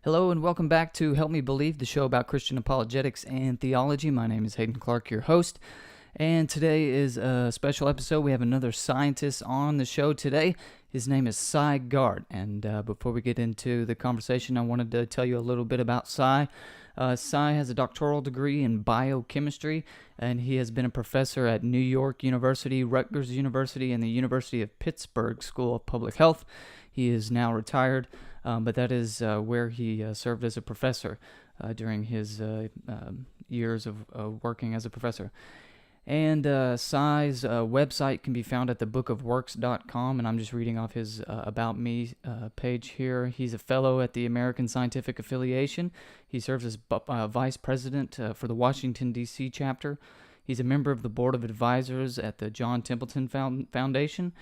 Hello and welcome back to Help Me Believe, the show about Christian apologetics and theology. My name is Haden Clark, your host, and today is a special episode. We have another scientist on the show today. His name is Sy Garte, and before we get into the conversation, I wanted to tell you a little bit about Sy. Sy has a doctoral degree in biochemistry, and he has been a professor at New York University, Rutgers University, and the University of Pittsburgh School of Public Health. He is now retired, but that is where he served as a professor during his years of working as a professor. And Sy's website can be found at thebookofworks.com, and I'm just reading off his About Me page here. He's a fellow at the American Scientific Affiliation. He serves as vice president for the Washington, D.C. chapter. He's a member of the board of advisors at the John Templeton Foundation,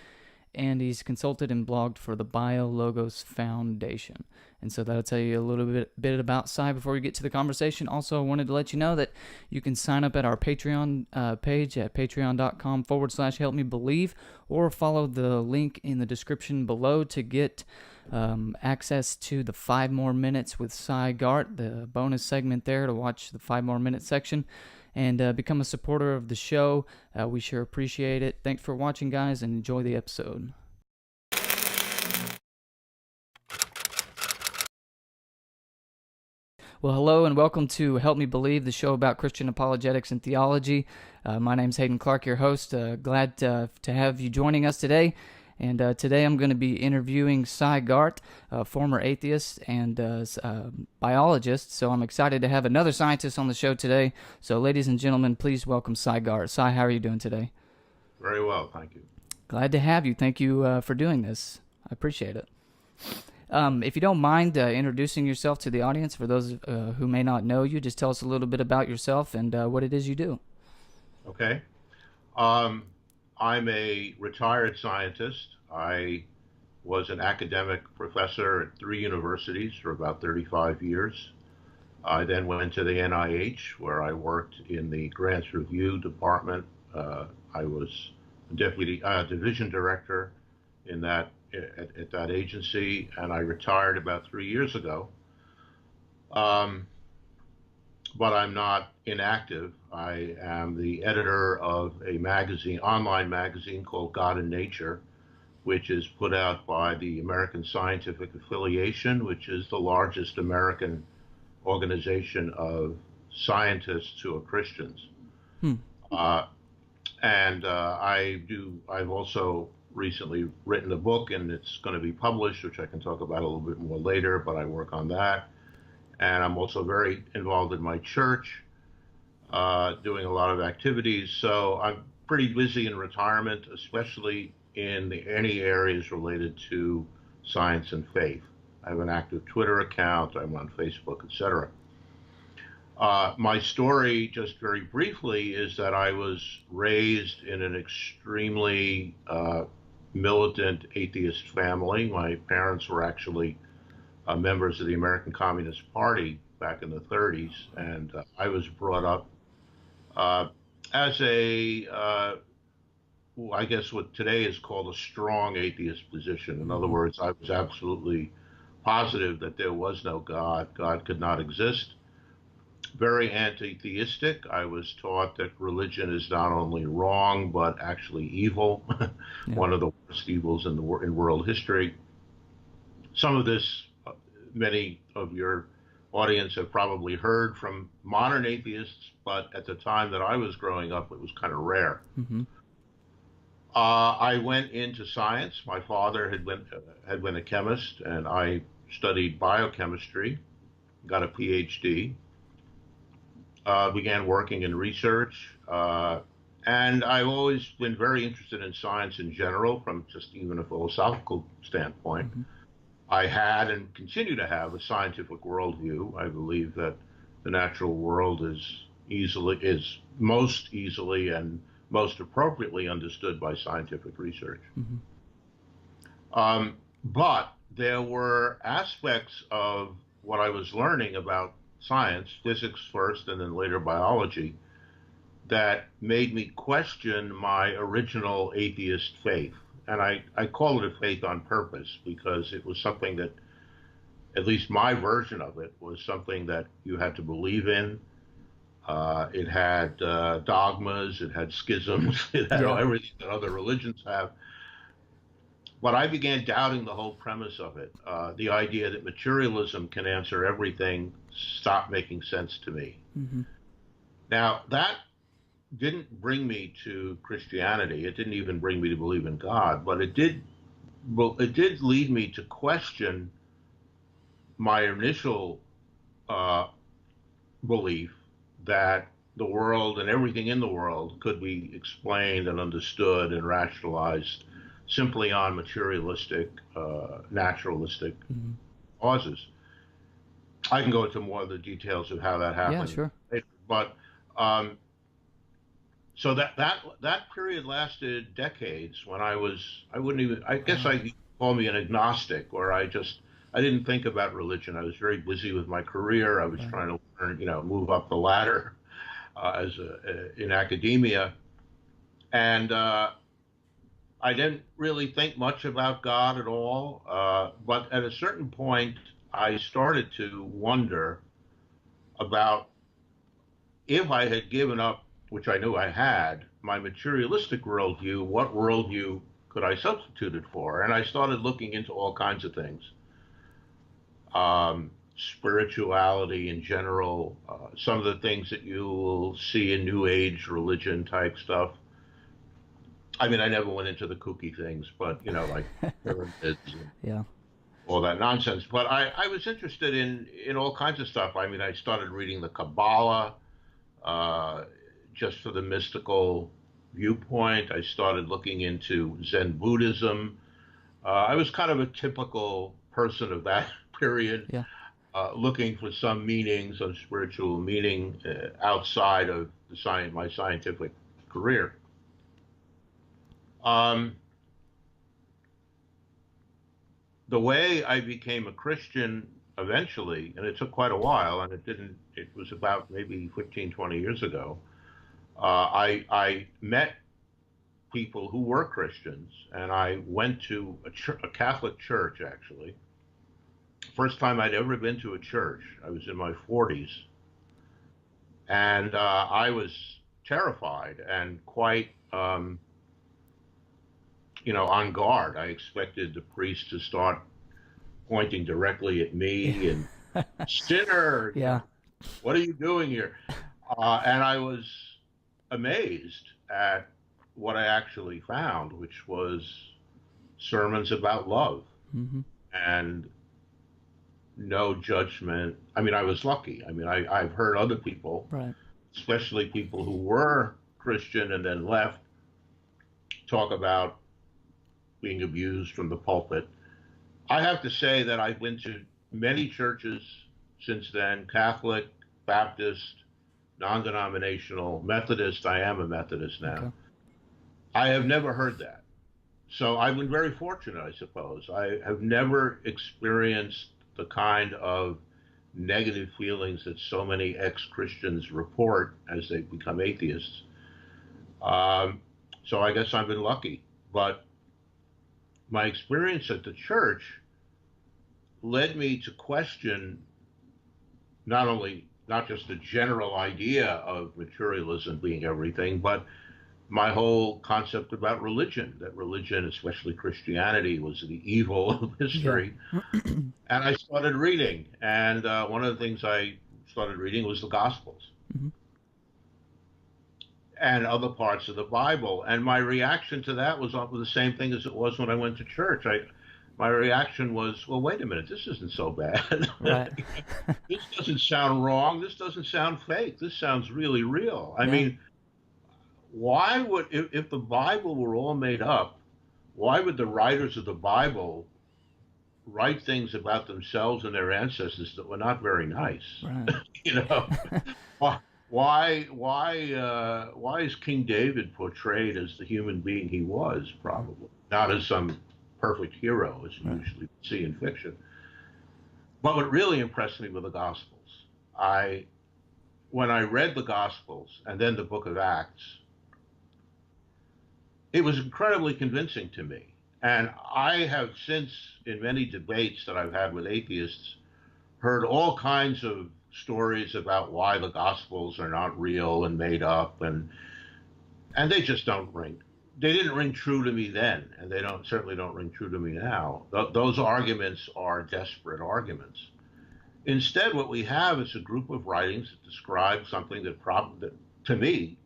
and he's consulted and blogged for the BioLogos Foundation. And so that'll tell you a little bit about Sy before we get to the conversation. Also, I wanted to let you know that you can sign up at our Patreon page at patreon.com/helpmebelieve, or follow the link in the description below to get access to the 5 More Minutes with Sy Garte, the bonus segment there to watch the 5 More Minutes section, and become a supporter of the show. We sure appreciate it. Thanks for watching, guys, and enjoy the episode. Well, hello and welcome to Help Me Believe, the show about Christian apologetics and theology. My name's Haden Clark, your host. Glad to have you joining us today. And today I'm going to be interviewing Sy Garte, a former atheist and biologist. So I'm excited to have another scientist on the show today. So ladies and gentlemen, please welcome Sy Garte. Sy, how are you doing today? Very well, thank you. Glad to have you. Thank you for doing this. I appreciate it. If you don't mind introducing yourself to the audience, for those who may not know you, just tell us a little bit about yourself and what it is you do. Okay. I'm a retired scientist. I was an academic professor at 3 universities for about 35 years. I then went to the NIH, where I worked in the grants review department. I was deputy division director in that at that agency, and I retired about 3 years ago. But I'm not inactive. I am the editor of a magazine, online magazine called God and Nature, which is put out by the American Scientific Affiliation, which is the largest American organization of scientists who are Christians. I've also recently written a book, and it's going to be published, which I can talk about a little bit more later, but I work on that. And I'm also very involved in my church, doing a lot of activities. So I'm pretty busy in retirement, especially in any areas related to science and faith. I have an active Twitter account, I'm on Facebook, etc. My story, just very briefly, is that I was raised in an extremely militant atheist family. My parents were actually members of the American Communist Party back in the 30s, and I was brought up as I guess what today is called a strong atheist position. In other words, I was absolutely positive that there was no God. God could not exist. Very anti-theistic. I was taught that religion is not only wrong, but actually evil, one of the worst evils in world history. Some of this, many of your audience have probably heard from modern atheists, but at the time that I was growing up, it was kind of rare. I went into science. My father had been a chemist, and I studied biochemistry, got a PhD, began working in research, and I've always been very interested in science in general, from just even a philosophical standpoint. I had and continue to have a scientific worldview. I believe that the natural world is most easily and most appropriately understood by scientific research. But there were aspects of what I was learning about science, physics first and then later biology, that made me question my original atheist faith. And I call it a faith on purpose, because it was something that at least my version of it, was something that you had to believe in. It had dogmas, it had schisms, it had Yeah. everything that other religions have. But I began doubting the whole premise of it. The idea that materialism can answer everything stopped making sense to me. Hmm. Now, that didn't bring me to Christianity. It didn't even bring me to believe in God, but it did lead me to question my initial uh, belief that the world and everything in the world could be explained and understood and rationalized simply on materialistic, naturalistic Hmm. causes. I can go into more of the details of how that Yeah, happened sure. later, but um, so that period lasted decades. When I wouldn't even, I guess Wow. I you call me an agnostic, or I didn't think about religion. I was very busy with my career. I was Right. trying to learn, move up the ladder in academia, and I didn't really think much about God at all. But at a certain point, I started to wonder about if I had given up, which I knew I had, my materialistic worldview, what worldview could I substitute it for? And I started looking into all kinds of things, spirituality in general, some of the things that you will see in New Age religion type stuff. I mean, I never went into the kooky things, but like pyramids and Yeah. all that nonsense. But I was interested in all kinds of stuff. I mean, I started reading the Kabbalah, uh, just for the mystical viewpoint. I started looking into Zen Buddhism. I was kind of a typical person of that period, Yeah. looking for some meaning, some spiritual meaning outside of my scientific career. Um, the way I became a Christian eventually, and it took quite a while, and it was about maybe 15, 20 years ago. I met people who were Christians, and I went to a Catholic church, actually. First time I'd ever been to a church. I was in my 40s, and I was terrified and quite, on guard. I expected the priest to start pointing directly at me and sinner, Yeah. what are you doing here? And I was amazed at what I actually found, which was sermons about love Hmm. and no judgment. I mean, I was lucky. I mean, I've heard other people, Right. especially people who were Christian and then left, talk about being abused from the pulpit. I have to say that I've been to many churches since then: Catholic, Baptist, non denominational, Methodist. I am a Methodist now. Okay. I have never heard that. So I've been very fortunate, I suppose. I have never experienced the kind of negative feelings that so many ex Christians report as they become atheists. Um, so I guess I've been lucky. But my experience at the church led me to question not just the general idea of materialism being everything, but my whole concept about religion, that religion, especially Christianity, was the evil of Yeah. history. And I started reading. And one of the things I started reading was the Gospels Hmm. and other parts of the Bible. And my reaction to that was the same thing as it was when I went to church. My reaction was, well, wait a minute, this isn't so bad. Right. This doesn't sound wrong. This doesn't sound fake. This sounds really real. I Yeah. mean, if the Bible were all made up, why would the writers of the Bible write things about themselves and their ancestors that were not very nice? Right. you know, why why is King David portrayed as the human being he was? Hmm. Probably not as some perfect hero as you Right. usually see in fiction. But what really impressed me were the Gospels. I When I read the Gospels and then the Book of Acts, it was incredibly convincing to me. And I have since, in many debates that I've had with atheists, heard all kinds of stories about why the Gospels are not real and made up, and they just don't ring. They didn't ring true to me then, and they don't certainly don't ring true to me now. Those arguments are desperate arguments. Instead, what we have is a group of writings that describe something that to me,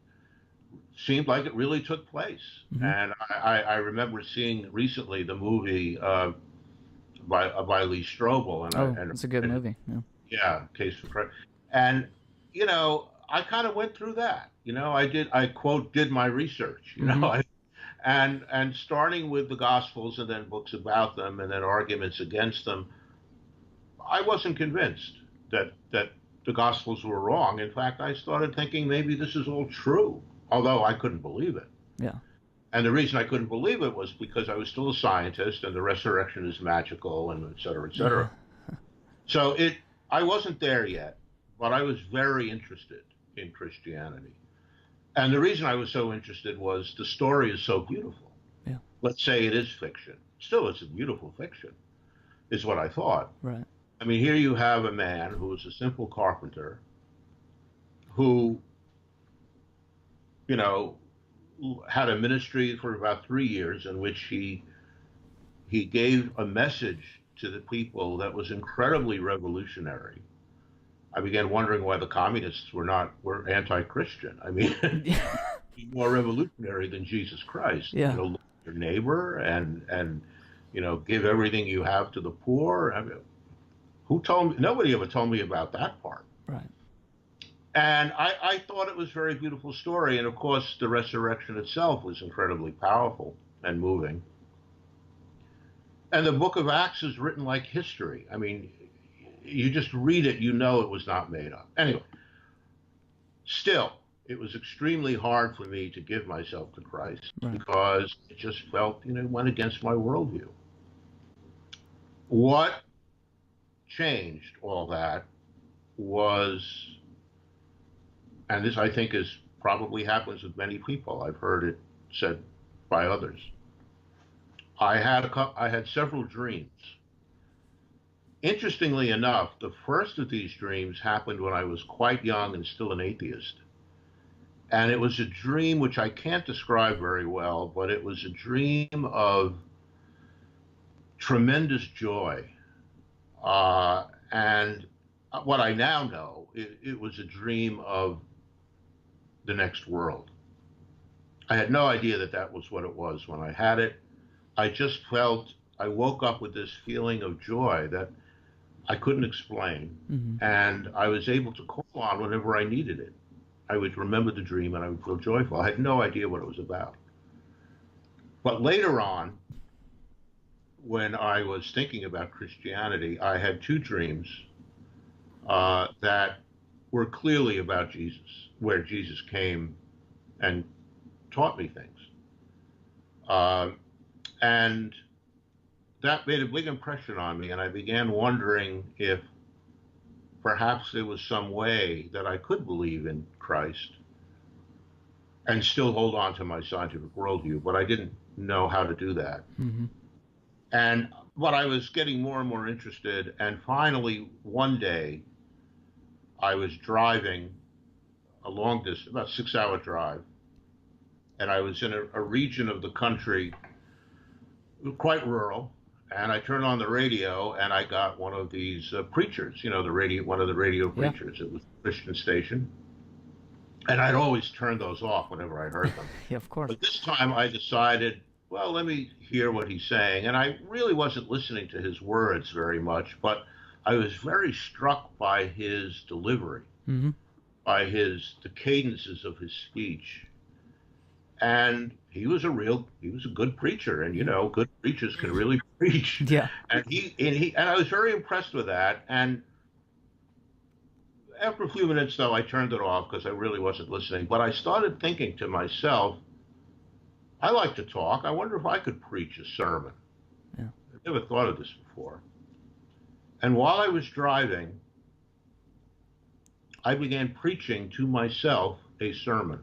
seemed like it really took place. Mm-hmm. And I remember seeing recently the movie by Lee Strobel, Oh, it's a good movie. Yeah. yeah, Case for Christ. And I kind of went through that. I quote did my research. Mm-hmm. And starting with the Gospels and then books about them and then arguments against them, I wasn't convinced that the Gospels were wrong. In fact, I started thinking maybe this is all true, although I couldn't believe it. Yeah. And the reason I couldn't believe it was because I was still a scientist and the resurrection is magical and et cetera, et cetera. So I wasn't there yet, but I was very interested in Christianity. And the reason I was so interested was the story is so beautiful. Yeah. Let's say it is fiction. Still, it's a beautiful fiction, is what I thought. Right. I mean, here you have a man who was a simple carpenter who, had a ministry for about 3 years in which he gave a message to the people that was incredibly revolutionary. I began wondering why the communists were anti-Christian. I mean, more revolutionary than Jesus Christ. Yeah. Love your neighbor and give everything you have to the poor. I mean, who told me? Nobody ever told me about that part. Right. And I thought it was a very beautiful story. And of course, the resurrection itself was incredibly powerful and moving. And the book of Acts is written like history. I mean, you just read it, it was not made up. Anyway, still, it was extremely hard for me to give myself to Christ because it just felt, went against my worldview. What changed all that was, and this I think is probably happens with many people. I've heard it said by others. I had several dreams. Interestingly enough, the first of these dreams happened when I was quite young and still an atheist. And it was a dream which I can't describe very well, but it was a dream of tremendous joy. And what I now know, it was a dream of the next world. I had no idea that was what it was when I had it. I just felt, I woke up with this feeling of joy that I couldn't explain. Mm-hmm. And I was able to call on whenever I needed it. I would remember the dream and I would feel joyful. I had no idea what it was about. But later on, when I was thinking about Christianity, I had two dreams that were clearly about Jesus, where Jesus came and taught me things. And that made a big impression on me, and I began wondering if perhaps there was some way that I could believe in Christ and still hold on to my scientific worldview, but I didn't know how to do that. Mm-hmm. But I was getting more and more interested, and finally, one day, I was driving a long distance, about 6-hour drive, and I was in a region of the country, quite rural, and I turned on the radio, and I got one of these preachers, one of the radio preachers. It was a Christian station, and I'd always turn those off whenever I heard them. Yeah, of course. But this time I decided, well, let me hear what he's saying, and I really wasn't listening to his words very much, but I was very struck by his delivery, mm-hmm. by the cadences of his speech. And he was a good preacher, and good preachers can really preach. Yeah. And I was very impressed with that. And after a few minutes, though, I turned it off because I really wasn't listening. But I started thinking to myself, I like to talk. I wonder if I could preach a sermon. Yeah. I never thought of this before. And while I was driving, I began preaching to myself a sermon.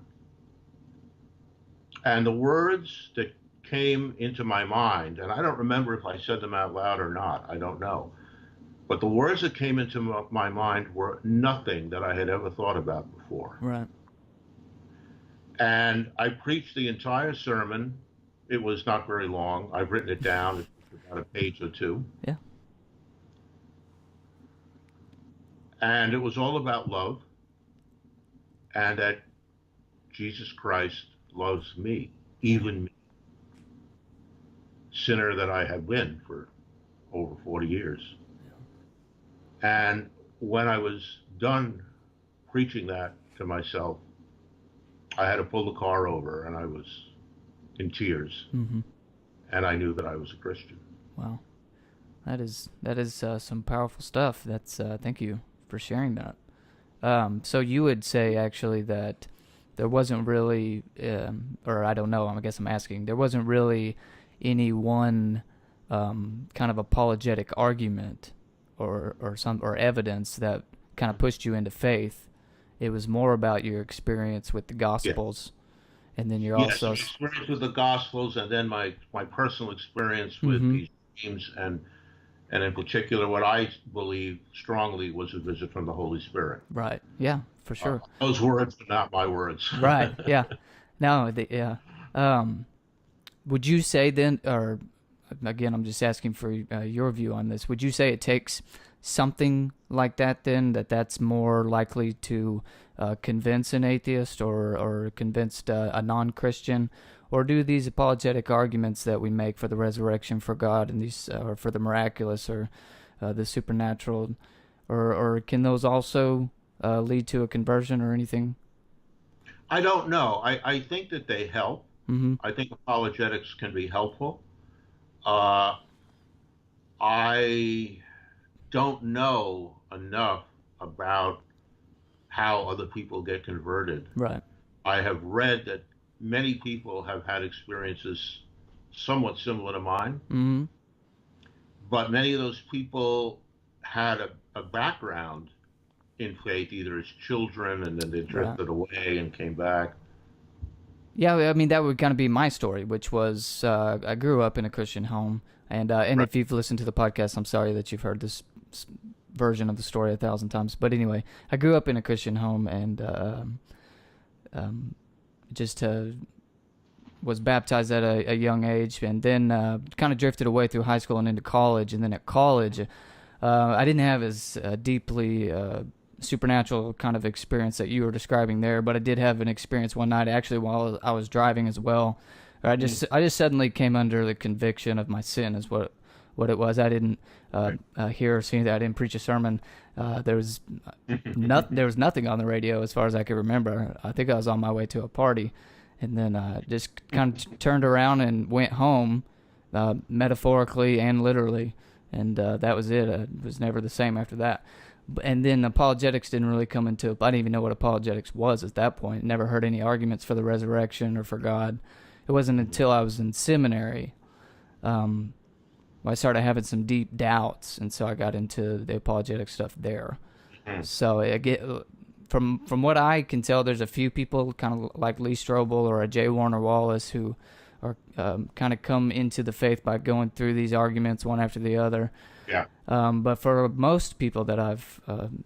And the words that came into my mind, and I don't remember if I said them out loud or not, I don't know. But the words that came into my mind were nothing that I had ever thought about before. Right. And I preached the entire sermon. It was not very long. I've written it down. It's about a page or two. Yeah. And it was all about love, and that Jesus Christ loves me, even me, sinner that I have been for over 40 years. And when I was done preaching that to myself, I had to pull the car over, and I was in tears. Mm-hmm. And I knew that I was a Christian. Wow. That is some powerful stuff. Thank you for sharing that. So you would say actually that there wasn't really, or I don't know, I guess I'm asking, there wasn't really any one kind of apologetic argument or evidence that kind of pushed you into faith. It was more about your experience with the Gospels, and then you're also experience with the Gospels, and then my personal experience with these dreams, and in particular, what I believe strongly was a visit from the Holy Spirit. Right. Yeah, for sure. Those words are not my words. Right. Yeah. No. Yeah. Would you say then, or again, I'm just asking for your view on this. Would you say it takes something like that then, that's more likely to convince an atheist or convince a non-Christian? Or do these apologetic arguments that we make for the resurrection, for God, and these, or for the miraculous or the supernatural, or can those also lead to a conversion or anything? I don't know. I think that they help. Mm-hmm. I think apologetics can be helpful. I don't know enough about how other people get converted. Right. I have read that many people have had experiences somewhat similar to mine, Mm-hmm. but many of those people had a background in faith, either as children, and then they drifted away and came back. Yeah, I mean, that would kind of be my story, which was I grew up in a Christian home, and if you've listened to the podcast, I'm sorry that you've heard this version of the story 1,000 times. But anyway, I grew up in a Christian home, and just was baptized at a young age, and then kind of drifted away through high school and into college. And then at college, I didn't have as deeply supernatural kind of experience that you were describing there, but I did have an experience one night actually while I was driving as well. I just suddenly came under the conviction of my sin, is what it was. I didn't hear or see that. I didn't preach a sermon. There was nothing on the radio as far as I could remember. I think I was on my way to a party, and then just kind of turned around and went home, metaphorically and literally, and that was it. It was never the same after that. And then apologetics didn't really come into it. I didn't even know what apologetics was at that point. Never heard any arguments for the resurrection or for God. It wasn't until I was in seminary I started having some deep doubts, and so I got into the apologetic stuff there. So from what I can tell, there's a few people kind of like Lee Strobel or a J. Warner Wallace who are kind of come into the faith by going through these arguments one after the other. Yeah. But for most people that I've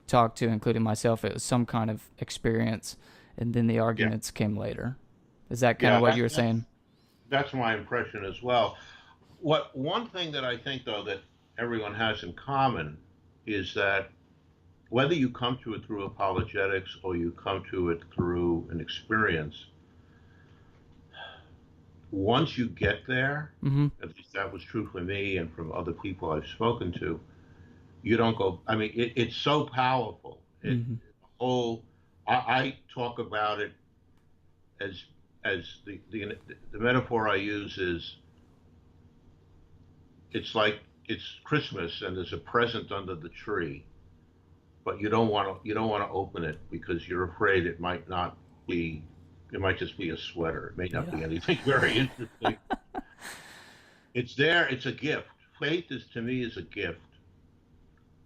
talked to, including myself, it was some kind of experience, and then the arguments came later. Is that kind of what you were saying? That's my impression as well. One thing that I think, though, that everyone has in common is that whether you come to it through apologetics or you come to it through an experience, once you get there, at least that was true for me and from other people I've spoken to, you don't go, I mean, it's so powerful. I talk about it as the metaphor I use is, it's like it's Christmas and there's a present under the tree, but you don't want to open it because you're afraid it might not be. It might just be a sweater. It may not be anything very interesting. It's there. It's a gift. Faith to me is a gift,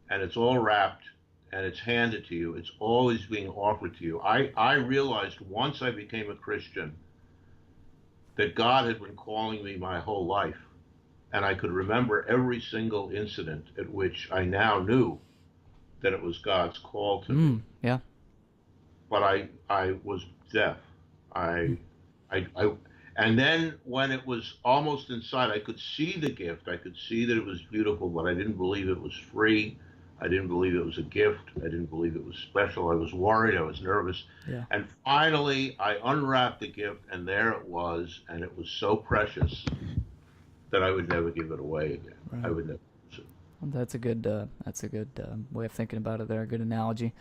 and it's all wrapped and it's handed to you. It's always being offered to you. I realized once I became a Christian that God had been calling me my whole life. and I could remember every single incident at which I now knew that it was God's call to me. Yeah. But I was deaf. Mm. I, and then when it was almost inside, I could see the gift. I could see that it was beautiful, but I didn't believe it was free. I didn't believe it was a gift. I didn't believe it was special. I was worried. I was nervous. Yeah. And finally, I unwrapped the gift, and there it was, and it was so precious that I would never give it away again. Right. I would never use it. Well, that's a good way of thinking about it there. A good analogy.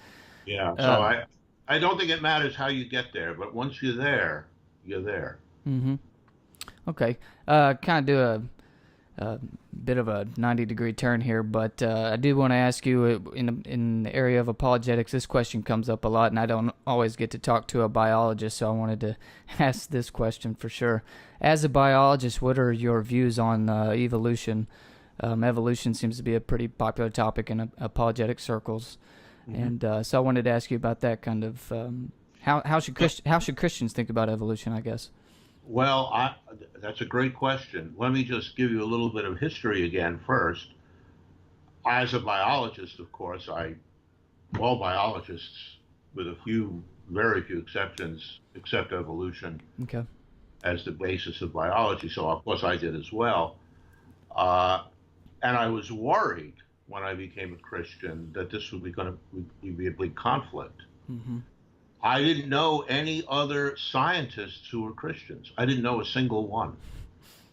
Yeah. So I don't think it matters how you get there, but once you're there, you're there. Mm-hmm. Okay. Kind of do a bit of a 90-degree turn here, but I do want to ask you in the area of apologetics. This question comes up a lot, and I don't always get to talk to a biologist, so I wanted to ask this question for sure. As a biologist, what are your views on evolution? Evolution seems to be a pretty popular topic in apologetic circles, and so I wanted to ask you about that kind of how should Christians think about evolution, I guess. Well, that's a great question. Let me just give you a little bit of history again first. As a biologist, of course, all biologists, with very few exceptions, accept evolution Okay. as the basis of biology. So, of course, I did as well. And I was worried when I became a Christian that this would be a big conflict. Mm-hmm. I didn't know any other scientists who were Christians. I didn't know a single one.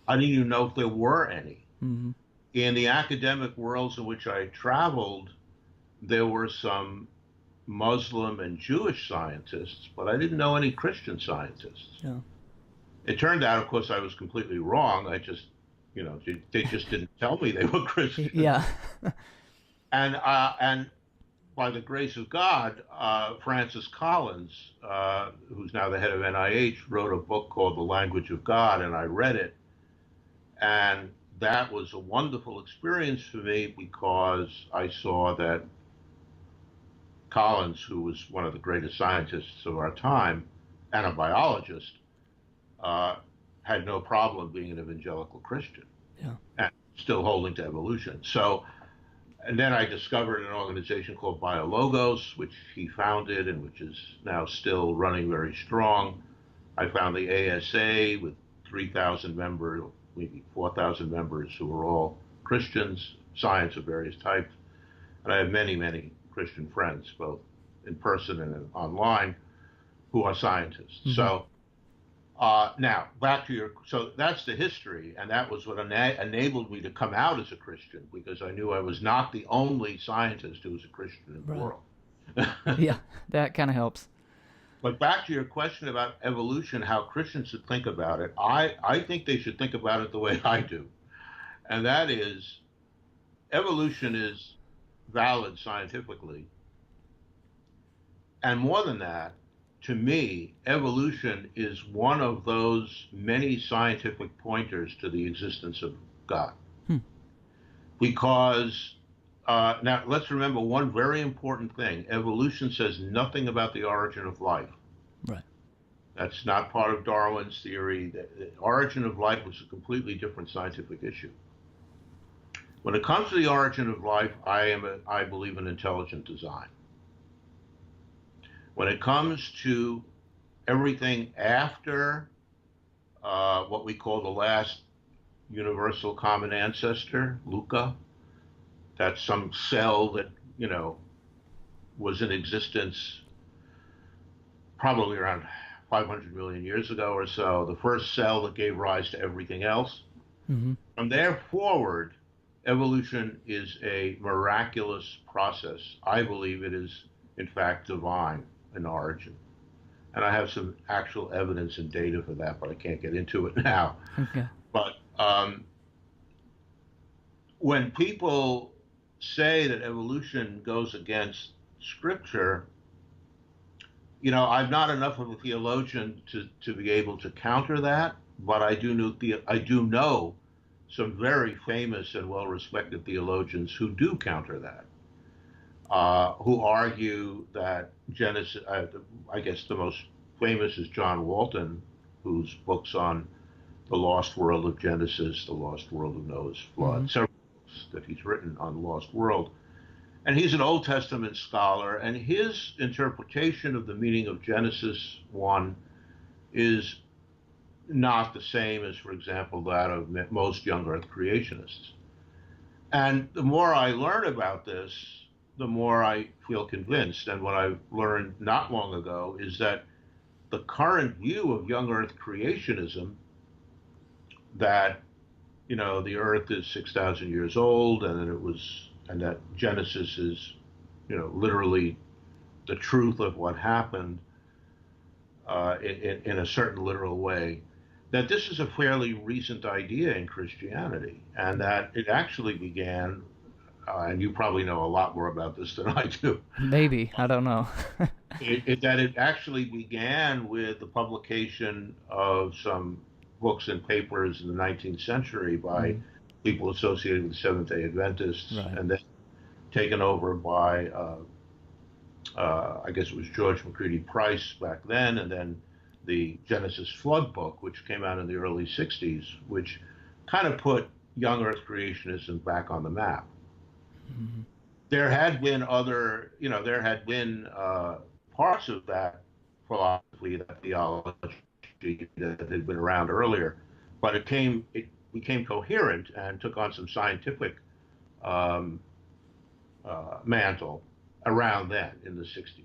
I didn't even know if there were any. Mm-hmm. In the academic worlds in which I traveled, there were some Muslim and Jewish scientists, but I didn't know any Christian scientists. Yeah. It turned out, of course, I was completely wrong. They just didn't tell me they were Christians. Yeah. And by the grace of God, Francis Collins, who's now the head of NIH, wrote a book called The Language of God, and I read it. And that was a wonderful experience for me because I saw that Collins, who was one of the greatest scientists of our time and a biologist, had no problem being an evangelical Christian. Yeah. And still holding to evolution. So, and then I discovered an organization called Biologos, which he founded and which is now still running very strong. I found the ASA with 3,000 members, maybe 4,000 members who are all Christians, science of various types. And I have many, many Christian friends, both in person and online, who are scientists. Mm-hmm. So now back to so that's the history, and that was what enabled me to come out as a Christian, because I knew I was not the only scientist who was a Christian in the world. Yeah, that kind of helps. But back to your question about evolution, how Christians should think about it, I think they should think about it the way I do. And that is, evolution is valid scientifically. And more than that, to me, evolution is one of those many scientific pointers to the existence of God. Because, now let's remember one very important thing. Evolution says nothing about the origin of life. Right. That's not part of Darwin's theory. The origin of life was a completely different scientific issue. When it comes to the origin of life, I believe in intelligent design. When it comes to everything after what we call the last universal common ancestor, Luca, that's some cell that, was in existence probably around 500 million years ago or so, the first cell that gave rise to everything else. Mm-hmm. From there forward, evolution is a miraculous process. I believe it is, in fact, divine in origin. And I have some actual evidence and data for that, but I can't get into it now. Okay. But when people say that evolution goes against Scripture, I'm not enough of a theologian to be able to counter that, but I do know some very famous and well-respected theologians who do counter that. Who argue that Genesis, I guess the most famous is John Walton, whose books on The Lost World of Genesis, The Lost World of Noah's Flood, several books that he's written on the Lost World. And he's an Old Testament scholar, and his interpretation of the meaning of Genesis 1 is not the same as, for example, that of most young Earth creationists. And the more I learn about this, the more I feel convinced. And what I learned not long ago is that the current view of young Earth creationism, that the Earth is 6,000 years old, and that Genesis is, literally the truth of what happened in a certain literal way, that this is a fairly recent idea in Christianity, and that it actually began, and you probably know a lot more about this than I do. Maybe, I don't know. That it actually began with the publication of some books and papers in the 19th century by people associated with the Seventh-day Adventists, Right. and then taken over by, I guess it was George Macready Price back then, and then the Genesis Flood book, which came out in the early 60s, which kind of put young Earth creationism back on the map. Mm-hmm. There had been parts of that philosophy, that theology, that had been around earlier, but it became coherent and took on some scientific mantle around then in the 60s.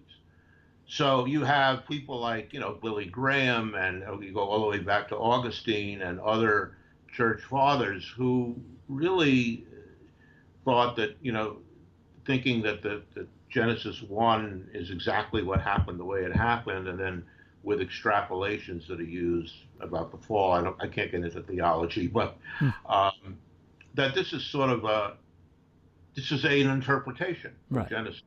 So you have people like, Billy Graham, and you go all the way back to Augustine and other church fathers who really thought that, thinking that the Genesis 1 is exactly what happened the way it happened, and then with extrapolations that are used about the fall. I can't get into theology, but that this is sort of an interpretation of Genesis.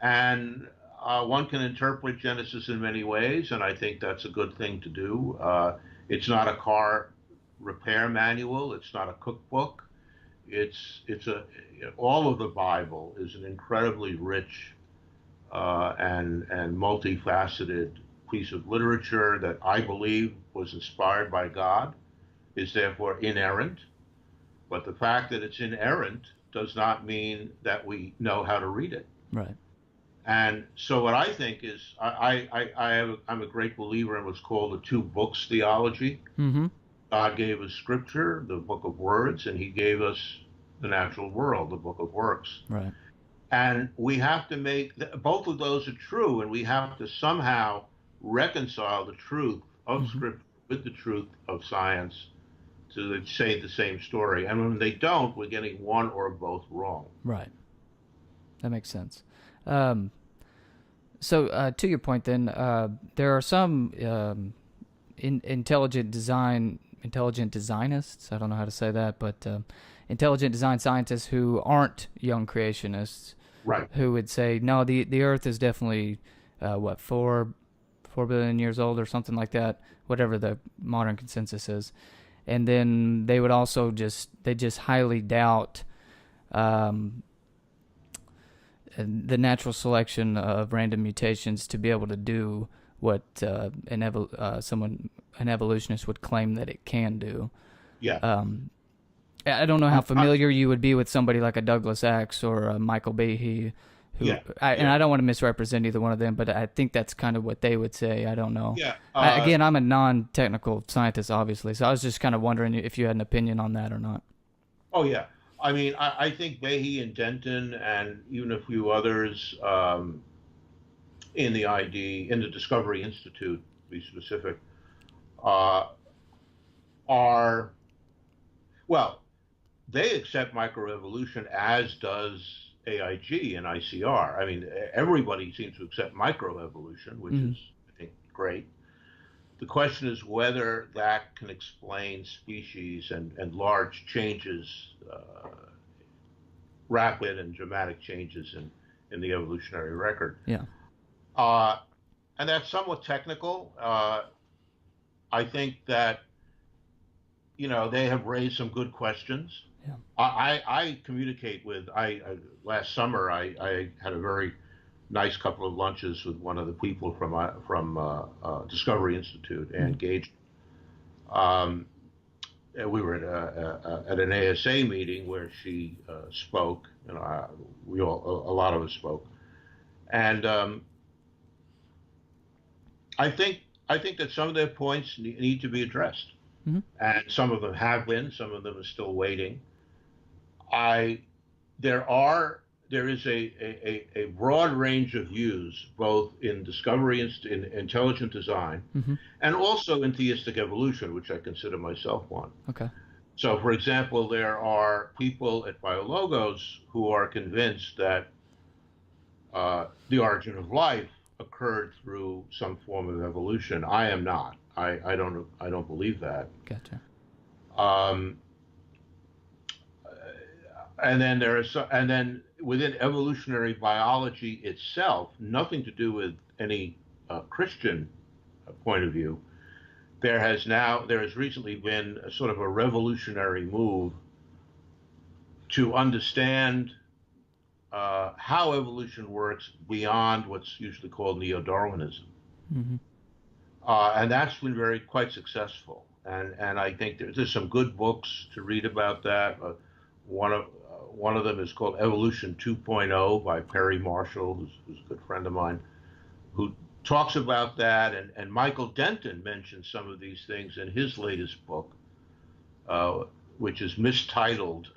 And one can interpret Genesis in many ways, and I think that's a good thing to do. It's not a car repair manual. It's not a cookbook. All of the Bible is an incredibly rich and multifaceted piece of literature that I believe was inspired by God, is therefore inerrant. But the fact that it's inerrant does not mean that we know how to read it. Right. And so what I think is, I'm a great believer in what's called the two books theology. Mm-hmm. God gave us scripture, the book of words, and he gave us the natural world, the book of works. Right. And we have to make, both of those are true, and we have to somehow reconcile the truth of scripture with the truth of science to say the same story. And when they don't, we're getting one or both wrong. Right. That makes sense. So to your point then, there are some intelligent designists, I don't know how to say that, but intelligent design scientists who aren't young creationists, right, who would say, no, the Earth is definitely, 4 billion years old or something like that, whatever the modern consensus is. And then they would also just highly doubt the natural selection of random mutations to be able to do what an evolutionist would claim that it can do. Yeah. I don't know how familiar you would be with somebody like a Douglas Axe or a Michael Behe, and I don't want to misrepresent either one of them, but I think that's kind of what they would say. I don't know. Yeah. Again, I'm a non-technical scientist, obviously, so I was just kind of wondering if you had an opinion on that or not. Oh, yeah. I mean, I think Behe and Denton and even a few others in the Discovery Institute, to be specific, they accept microevolution, as does AIG and ICR. I mean, everybody seems to accept microevolution, which is, I think, great. The question is whether that can explain species and large changes, rapid and dramatic changes in the evolutionary record. Yeah. And that's somewhat technical. I think that, they have raised some good questions. Yeah. I communicate with, last summer, I had a very nice couple of lunches with one of the people from Discovery Institute, Ann Gage. we were at an ASA meeting where she spoke. We all, a lot of us spoke, and I think that some of their points need to be addressed, Mm-hmm. and some of them have been. Some of them are still waiting. I there is a broad range of views, both in discovery and in intelligent design, Mm-hmm. and also in theistic evolution, which I consider myself one. Okay. So, for example, there are people at Biologos who are convinced that the origin of life occurred through some form of evolution. I am not. I don't believe that. Gotcha. Um, and then and then within evolutionary biology itself, nothing to do with any Christian point of view. There has recently been a sort of a revolutionary move to understand how evolution works beyond what's usually called neo-Darwinism. Mm-hmm. And that's been quite successful. And I think there's some good books to read about that. One of them is called Evolution 2.0 by Perry Marshall, who's a good friend of mine, who talks about that. And Michael Denton mentions some of these things in his latest book, which is mistitled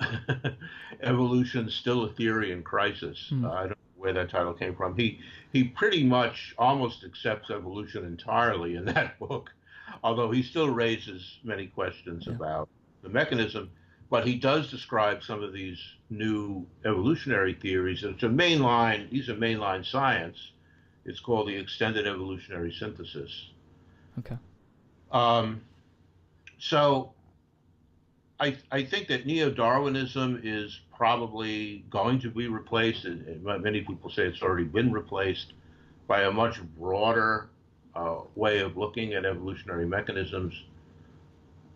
Evolution Still a Theory in Crisis. Mm-hmm. I don't know where that title came from. He pretty much almost accepts evolution entirely in that book, although he still raises many questions about the mechanism. But he does describe some of these new evolutionary theories. And these are mainline science. It's called the extended evolutionary synthesis. Okay. So I think that neo-Darwinism is probably going to be replaced, and many people say it's already been replaced, by a much broader way of looking at evolutionary mechanisms,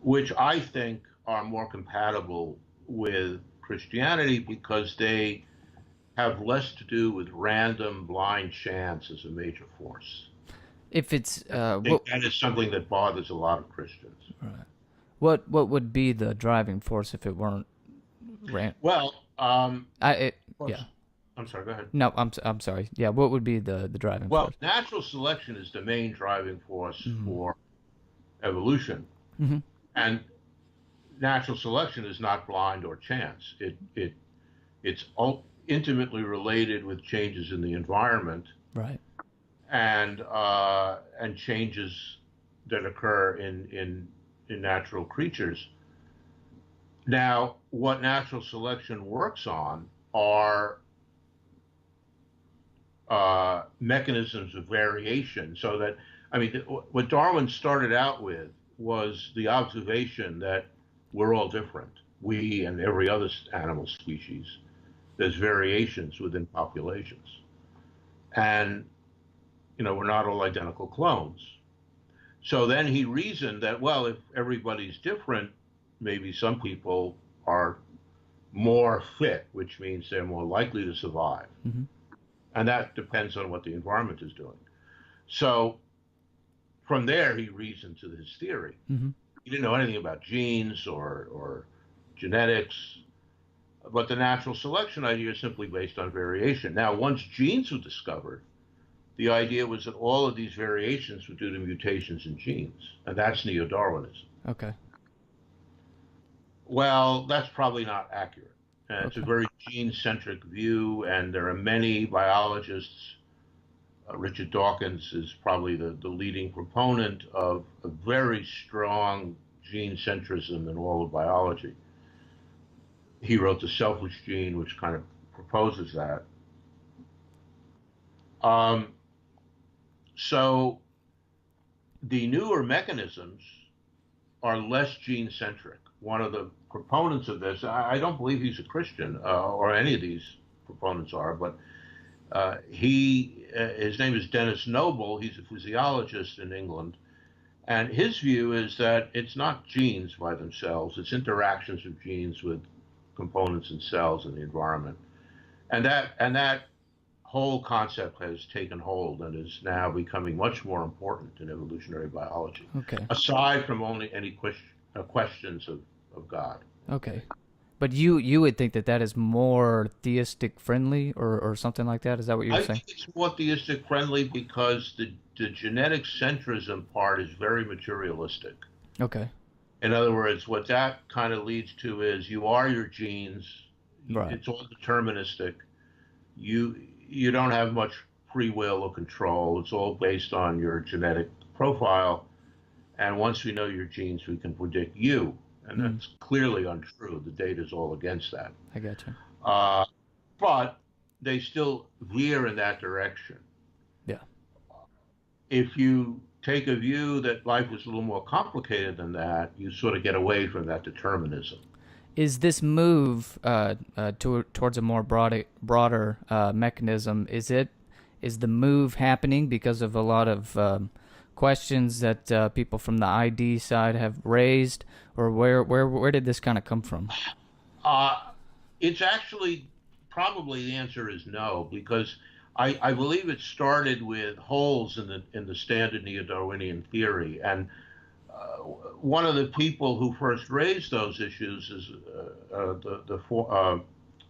which I think are more compatible with Christianity because they have less to do with random blind chance as a major force. If it's I think that is something that bothers a lot of Christians. right. What would be the driving force if it weren't Well, yeah. I'm sorry. Go ahead. No, I'm sorry. Yeah, what would be the driving Well, force? natural selection is the main driving force Mm-hmm. for evolution, Mm-hmm. and natural selection is not blind or chance. It's intimately related with changes in the environment, Right. and changes that occur in natural creatures. Now, what natural selection works on are mechanisms of variation. So that, I mean, what Darwin started out with was the observation that we're all different. We and every other animal species. There's variations within populations, and we're not all identical clones. So then he reasoned that, well, if everybody's different, maybe some people are more fit, which means they're more likely to survive. Mm-hmm. And that depends on what the environment is doing. So from there, he reasoned to his theory. Mm-hmm. He didn't know anything about genes or genetics, but the natural selection idea is simply based on variation. Now, once genes were discovered, the idea was that all of these variations were due to mutations in genes, and that's neo-Darwinism. Okay. Well, that's probably not accurate. It's a Okay. very gene-centric view, and there are many biologists. Richard Dawkins is probably the leading proponent of a very strong gene centrism in all of biology. He wrote The Selfish Gene, which kind of proposes that. So the newer mechanisms are less gene centric. One of the proponents of this, I don't believe he's a Christian, or any of these proponents are, but his name is Dennis Noble. He's a physiologist in England, and his view is that it's not genes by themselves; it's interactions of genes with components in cells in the environment, and that whole concept has taken hold and is now becoming much more important in evolutionary biology. Okay. Aside from only any questions of of God. Okay. But you would think that that is more theistic friendly or something like that? Is that what you were I saying? think it's more theistic friendly because the genetic centrism part is very materialistic. Okay. In other words, what that kind of leads to is you are your genes. Right. It's all deterministic. You don't have much free will or control. It's all based on your genetic profile. And once we know your genes, we can predict you. And Mm, that's clearly untrue. The data is all against that. I gotcha. Uh, but they still veer in that direction. Yeah. If you take a view that life is a little more complicated than that, you sort of get away from that determinism. Is this move towards a more broader mechanism? Is the move happening because of a lot of questions that people from the ID side have raised, or where did this kind of come from? Uh, it's actually probably the answer is no, because I believe it started with holes in the standard neo-Darwinian theory, and one of the people who first raised those issues is the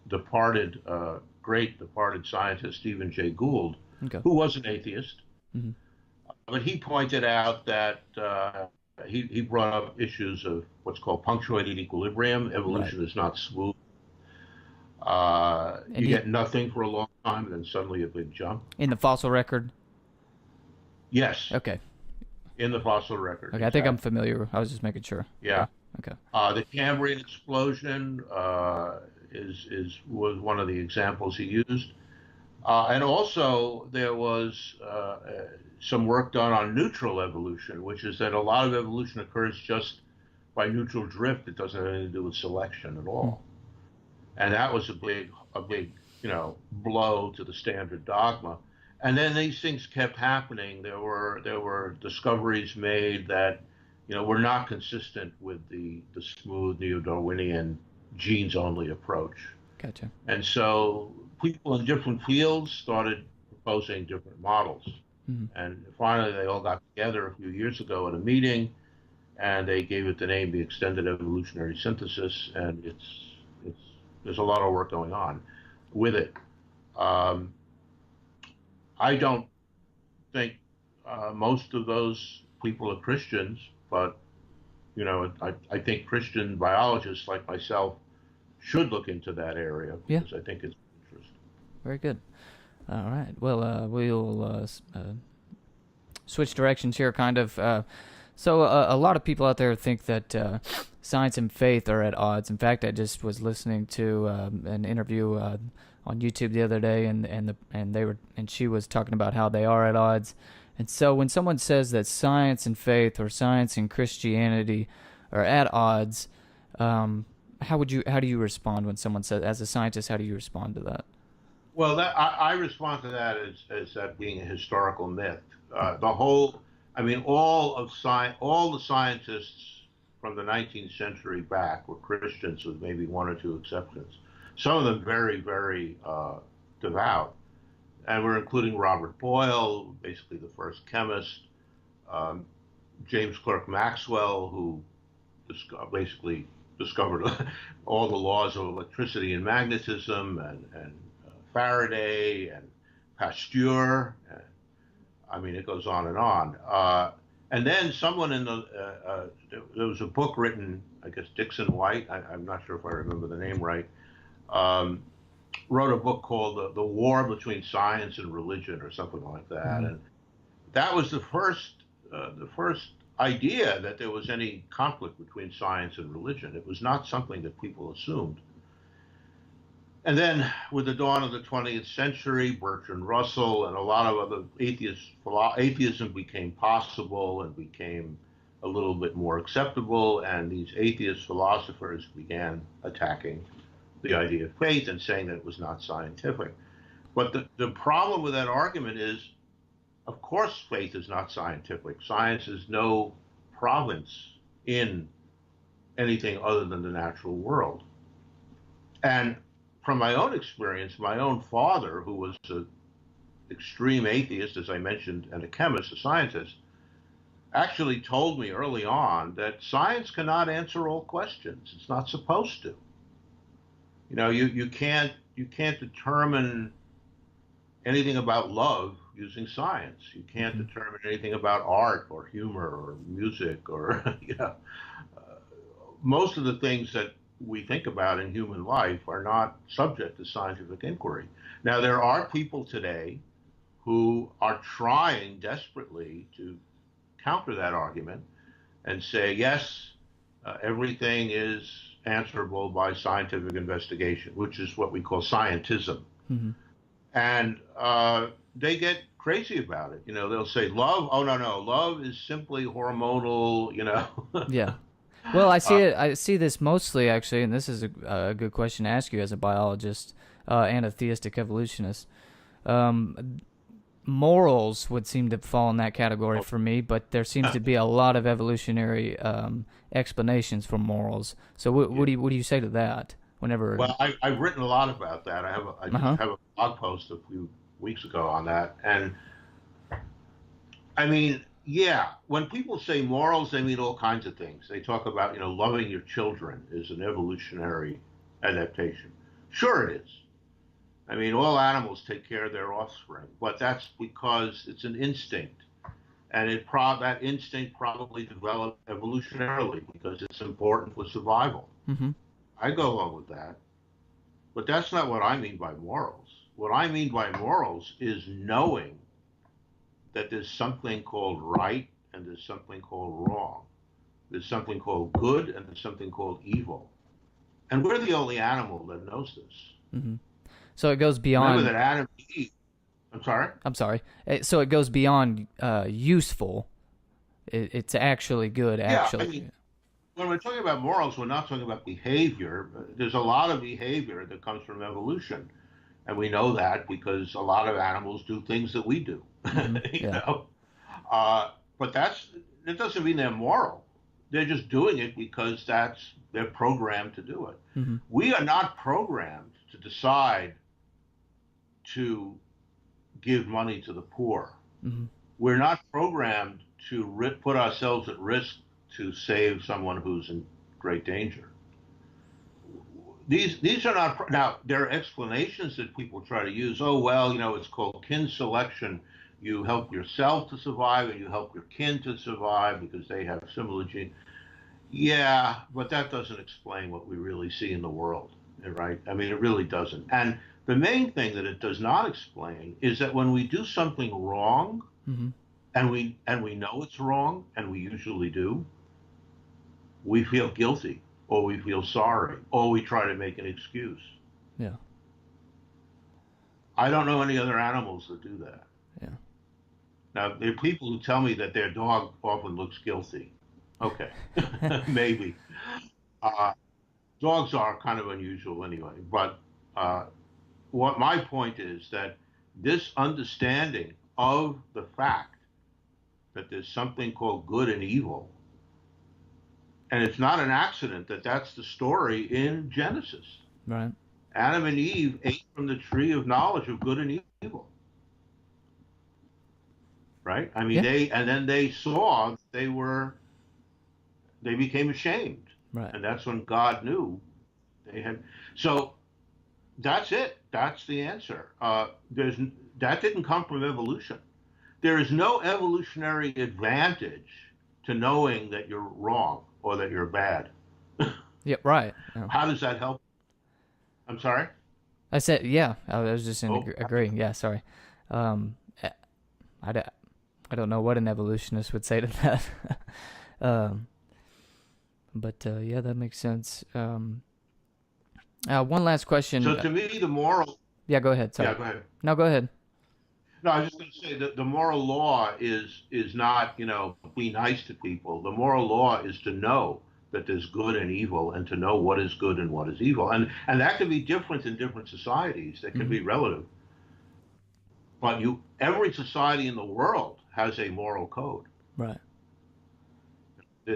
departed great departed scientist Stephen Jay Gould, Okay. who was an atheist, Hmm. but he pointed out that he brought up issues of what's called punctuated equilibrium. Right. Evolution is not smooth. And You get nothing for a long time, and then suddenly a big jump. in the fossil record. Yes, Okay. in the fossil record, Okay. I think I'm exactly. familiar. I was just making sure. Yeah. Okay. Okay. The Cambrian explosion was one of the examples he used, and also there was some work done on neutral evolution, which is that a lot of evolution occurs just by neutral drift. It doesn't have anything to do with selection at Hmm. all, and that was a big blow to the standard dogma. And then these things kept happening. There were discoveries made that were not consistent with the smooth neo-Darwinian genes only approach. Gotcha. And so people in different fields started proposing different models. Hmm. And finally, they all got together a few years ago at a meeting, and they gave it the name the extended evolutionary synthesis. And it's there's a lot of work going on with it. Um, I don't think most of those people are Christians, but I think Christian biologists like myself should look into that area Yeah. because I think it's interesting. Very good. All right. Well, we'll switch directions here, kind of. So a lot of people out there think that science and faith are at odds. In fact, I just was listening to an interview on YouTube the other day, and she was talking about how they are at odds. And so when someone says that science and faith or science and Christianity are at odds, how do you respond when someone says, as a scientist, how do you respond to that? Well, I respond to that as that being a historical myth. The whole, I mean, all the scientists from the 19th century back were Christians, with maybe one or two exceptions. Some of them very, very devout, and we're including Robert Boyle, basically the first chemist, um, James Clerk Maxwell, who basically discovered all the laws of electricity and magnetism, and Faraday and Pasteur. I mean, it goes on and on. And then someone there was a book written, I guess Dixon White, I'm not sure if I remember the name right, um, wrote a book called the War Between Science and Religion or something like that. Mm-hmm. And that was the first idea that there was any conflict between science and religion. It was not something that people assumed. And then with the dawn of the 20th century, Bertrand Russell and a lot of other atheism became possible and became a little bit more acceptable. And these atheist philosophers began attacking the idea of faith and saying that it was not scientific. But the problem with that argument is, of course, faith is not scientific. Science is no province in anything other than the natural world. And from my own experience, my own father, who was an extreme atheist, as I mentioned, and a chemist, a scientist, actually told me early on that science cannot answer all questions. It's not supposed to. You can't determine anything about love using science. You can't Hmm. determine anything about art or humor or music or most of the things that we think about in human life are not subject to scientific inquiry. Now, there are people today who are trying desperately to counter that argument and say, yes, everything is answerable by scientific investigation, which is what we call scientism. Hmm. And they get crazy about it. They'll say, love, oh, no, no, love is simply hormonal. Yeah. Well, I see uh, it. I see this mostly actually, and this is a good question to ask you as a biologist and a theistic evolutionist. Um, Morals would seem to fall in that category for me, but there seems to be a lot of evolutionary explanations for morals. So what do you say to that? Whenever, well, I've written a lot about that. I uh just huh, have a blog post a few weeks ago on that. And I mean, yeah, when people say morals, they mean all kinds of things. They talk about, loving your children is an evolutionary adaptation. Sure, it is. I mean, all animals take care of their offspring, but that's because it's an instinct. And that instinct probably developed evolutionarily because it's important for survival. mm-hmm, I go along with that. But that's not what I mean by morals. What I mean by morals is knowing that there's something called right and there's something called wrong. There's something called good and there's something called evil. And we're the only animal that knows this. mm-hmm. So it goes Remember beyond. that Adam and Eve, I'm sorry? I'm sorry. So it goes beyond useful. It's actually good. Yeah, I Actually, mean, when we're talking about morals, we're not talking about behavior. There's a lot of behavior that comes from evolution. And we know that because a lot of animals do things that we do. mm-hmm, you yeah, know, but that doesn't mean they're moral. They're just doing it because they're programmed to do it. mm-hmm, We are not programmed to decide to give money to the poor. mm-hmm, We're not programmed to put ourselves at risk to save someone who's in great danger. These are not now. There are explanations that people try to use. Oh well, it's called kin selection. You help yourself to survive, and you help your kin to survive because they have similar genes. Yeah, but that doesn't explain what we really see in the world, right? I mean, it really doesn't. And the main thing that it does not explain is that when we do something wrong, mm-hmm, and we know it's wrong, and we usually do, we feel guilty, or we feel sorry, or we try to make an excuse. yeah, I don't know any other animals that do that. yeah, Now, there are people who tell me that their dog often looks guilty. Okay, maybe. Uh, Dogs are kind of unusual anyway. But uh, what my point is that this understanding of the fact that there's something called good and evil, and it's not an accident that that's the story in Genesis. right, Adam and Eve ate from the tree of knowledge of good and evil, right? I mean, yeah, and then they saw they became ashamed, right, and that's when God knew they had. So that's it. That's the answer. That didn't come from evolution. There is no evolutionary advantage to knowing that you're wrong or that you're bad. yeah, right. Yeah. How does that help? I'm sorry. I said, yeah. I was just in Oh, agreeing. Yeah, sorry. Um, I, I, d- I don't know what an evolutionist would say to that. um, but yeah, that makes sense. One last question. so to me, the moral. Yeah, go ahead. Yeah, Sorry. go ahead. No, go ahead. No, I was just going to say that the moral law is not be nice to people. The moral law is to know that there's good and evil, and to know what is good and what is evil, and that can be different in different societies. That can Mm-hmm. be relative. But every society in the world has a moral code. Right.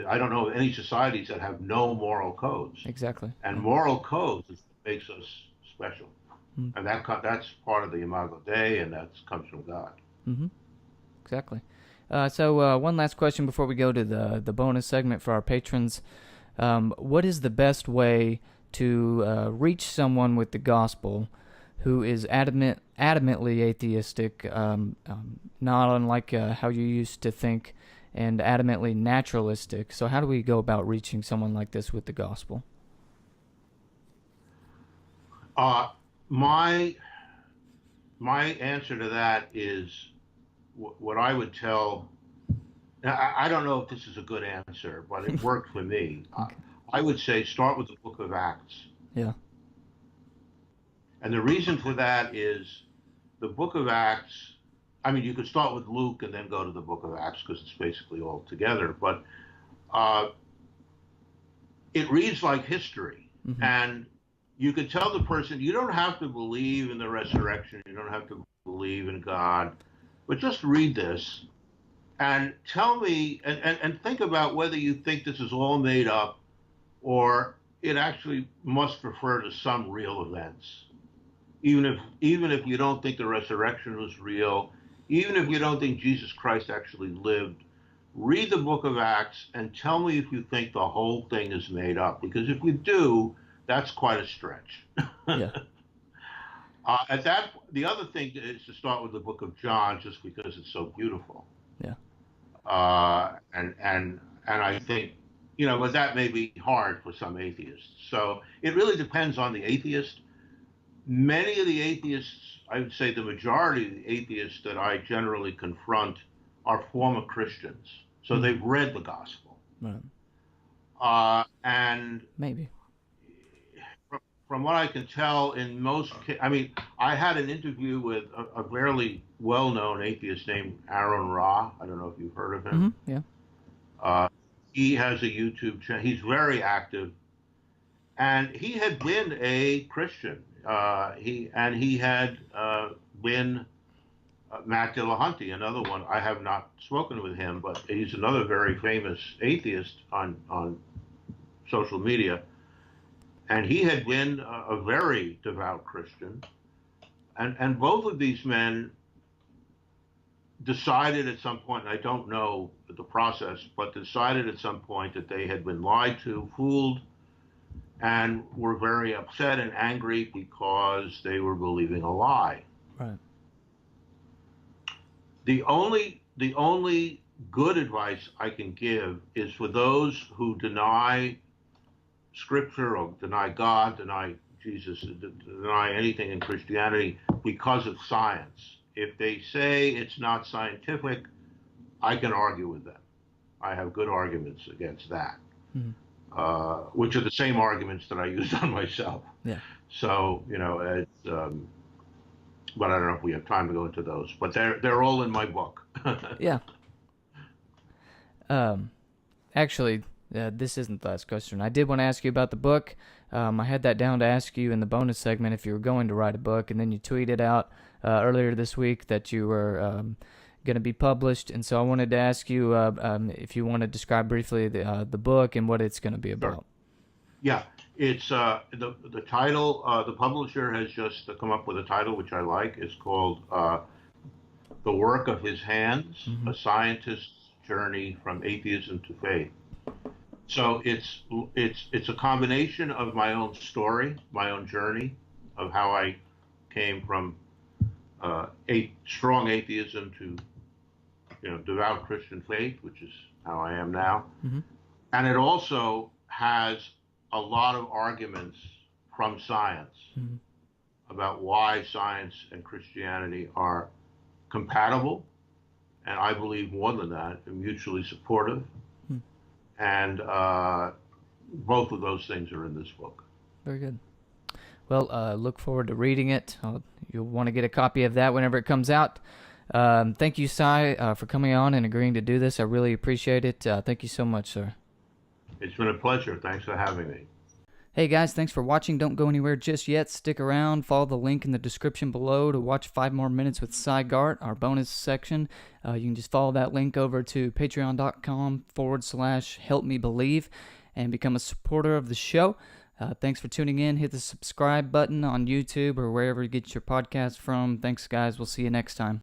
I don't know of any societies that have no moral codes. Exactly. And Yeah. moral codes is what makes us special. Mm. And that's part of the Imago Dei, and that comes from God. Mm-hmm. Exactly. So one last question before we go to the bonus segment for our patrons. What is the best way to reach someone with the gospel who is adamantly atheistic, not unlike how you used to think, and adamantly naturalistic? So how do we go about reaching someone like this with the gospel? My answer to that is what I would tell. I don't know if this is a good answer, but it worked for me. Okay. I would say start with the book of Acts. Yeah. And the reason for that is the book of Acts, I mean, you could start with Luke and then go to the book of Acts because it's basically all together, but it reads like history. Mm-hmm. And you could tell the person, you don't have to believe in the resurrection, you don't have to believe in God, but just read this and tell me, and think about whether you think this is all made up or it actually must refer to some real events. Even if you don't think the resurrection was real, even if you don't think Jesus Christ actually lived, read the book of Acts and tell me if you think the whole thing is made up. Because if you do, that's quite a stretch. Yeah. The other thing is to start with the book of John, just because it's so beautiful. Yeah. And I think, but that may be hard for some atheists. So it really depends on the atheist. Many of the atheists, I would say the majority of the atheists that I generally confront are former Christians. So they've read the gospel. Right. And maybe. From what I can tell, in most cases, I mean, I had an interview with a fairly well-known atheist named Aaron Ra. I don't know if you've heard of him. Mm-hmm. Yeah. He has a YouTube channel. He's very active, and he had been a Christian. He had been Matt Dillahunty, another one. I have not spoken with him, but he's another very famous atheist on social media. And he had been a very devout Christian. And both of these men decided at some point, and I don't know the process, but decided at some point that they had been lied to, fooled, and were very upset and angry because they were believing a lie. Right. The only good advice I can give is for those who deny Scripture or deny God, deny Jesus, deny anything in Christianity because of science. If they say it's not scientific, I can argue with them. I have good arguments against that, which are the same arguments that I used on myself. Yeah. So, it's, but I don't know if we have time to go into those, but they're all in my book. Yeah. Actually, this isn't the last question. I did want to ask you about the book. I had that down to ask you in the bonus segment if you were going to write a book, and then you tweeted out earlier this week that you were going to be published, and so I wanted to ask you if you want to describe briefly the book and what it's going to be about. Sure. Yeah, it's the title. The publisher has just come up with a title which I like. It's called "The Work of His Hands: A Scientist's Journey from Atheism to Faith." So it's a combination of my own story, my own journey, of how I came from a strong atheism to devout Christian faith, which is how I am now. Mm-hmm. And it also has a lot of arguments from science about why science and Christianity are compatible, and I believe more than that, and mutually supportive. And both of those things are in this book. Very good. Well, look forward to reading it. You'll want to get a copy of that whenever it comes out. Thank you, Sy, for coming on and agreeing to do this. I really appreciate it. Thank you so much, sir. It's been a pleasure. Thanks for having me. Hey guys, thanks for watching. Don't go anywhere just yet. Stick around. Follow the link in the description below to watch 5 more minutes with Sy Garte, our bonus section. You can just follow that link over to patreon.com/helpmebelieve and become a supporter of the show. Thanks for tuning in. Hit the subscribe button on YouTube or wherever you get your podcast from. Thanks, guys. We'll see you next time.